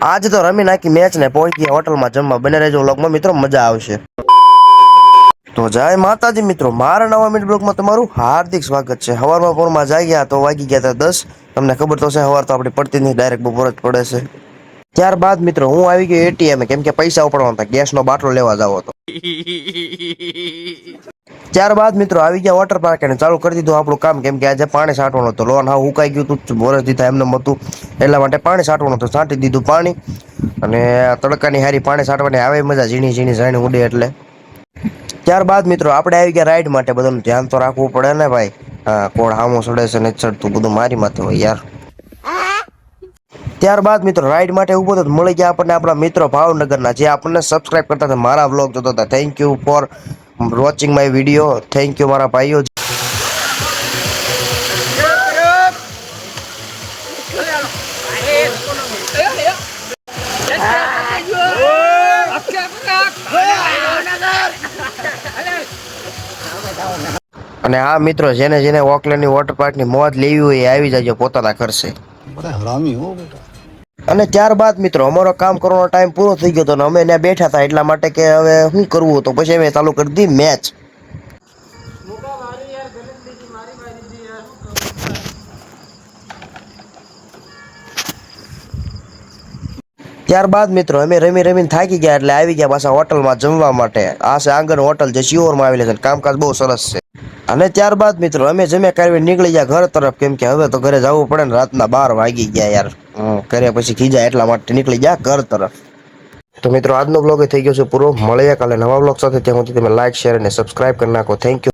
आज तो rummy नाखी match ने पहुंच गया होटल में जमवा बने रहेજો व्लॉग में મિત્રો મજા આવશે। તો જય માતાજી મિત્રો, મારા નવા મિનિટ બ્લોગમાં તમારું હાર્દિક સ્વાગત છે। હવારમાં પોરમાં જાગ્યા તો વાગી ગયા હતા 10। તમને ખબર તો છે હવાર તો આપણી પડતી નહીં, ડાયરેક્ટ બપોર જ પડે છે। ત્યારબાદ મિત્રો હું આવી ગયો એટીએમ કેમ કે પૈસા ઉપાડવાના હતા, ગેસનો બાટલો લેવા જાવો હતો। ત્યારબાદ મિત્રો આવી ગયા વોટર પાર્ક અને ચાલુ કરી દીધું આપણું કામ કેમ કે આજે પાણી છાંટવાનું હતું। લોન હા ઉકાઈ ગયું હતું, બોરસ દીધા એમને હતું એટલા માટે પાણી છાંટવાનું હતું, છાંટી દીધું પાણી। અને તડકાની હારી પાણી છાંટવાની આવે મજા, ઝીણી ઝીણી ઝાણી ઉડે એટલે। ત્યારબાદ મિત્રો આપણે આવી ગયા રાઈડ માટે, બધાનું ધ્યાન તો રાખવું પડે ને ભાઈ। હા, કોણ હામો સડે છે ને ચડતું બધું મારી માથે હોય યાર। ત્યારબાદ મિત્રો રાઈડ માટે ઉભો તો મળી ગયા આપણને આપણા મિત્રો ભાવનગરના, જે આપણને સબસ્ક્રાઇબ કરતા હતા, મારા વ્લોગ જોતા હતા। Thank you for watching my video, thank you મારા ભાઈઓ। અને હા મિત્રો, જેને જેને ઓકલેન્ડની વોટર પાર્કની મોજ લેવી હોય એ આવી જાજો પોતાના ખર્ચે। बड़ा हरामी हो बेटा। અને ત્યારબાદ મિત્રો અમારો કામ કરવાનો ટાઈમ પૂરો થઈ ગયો હતો ને અમે ત્યાં બેઠા હતા, એટલા માટે કે હવે શું કરવું તો પછી અમે ચાલુ કરી દીધી મેચ। ત્યારબાદ મિત્રો અમે રમી રમીને થાકી ગયા એટલે આવી ગયા પાછા હોટલમાં જમવા માટે। આ છે આંગણ હોટલ જે શિહોરમાં આવેલી છે, કામકાજ બહુ સરસ છે। અને ત્યારબાદ મિત્રો અમે જમ્યા કાઢીને નીકળી ગયા ઘર તરફ કેમ કે હવે તો ઘરે જવું પડે ને, રાતના 12 વાગી ગયા યાર। ઘરે પછી ખીજા એટલા માટે નીકળી ગયા ઘર તરફ। તો મિત્રો આજનો બ્લોગ થઈ ગયો છે પૂરો, મળીએ કાલે નવા બ્લોગ સાથે। ત્યાં સુધી તમે લાઈક, શેર અને સબસ્ક્રાઇબ કરી નાખો। Thank you.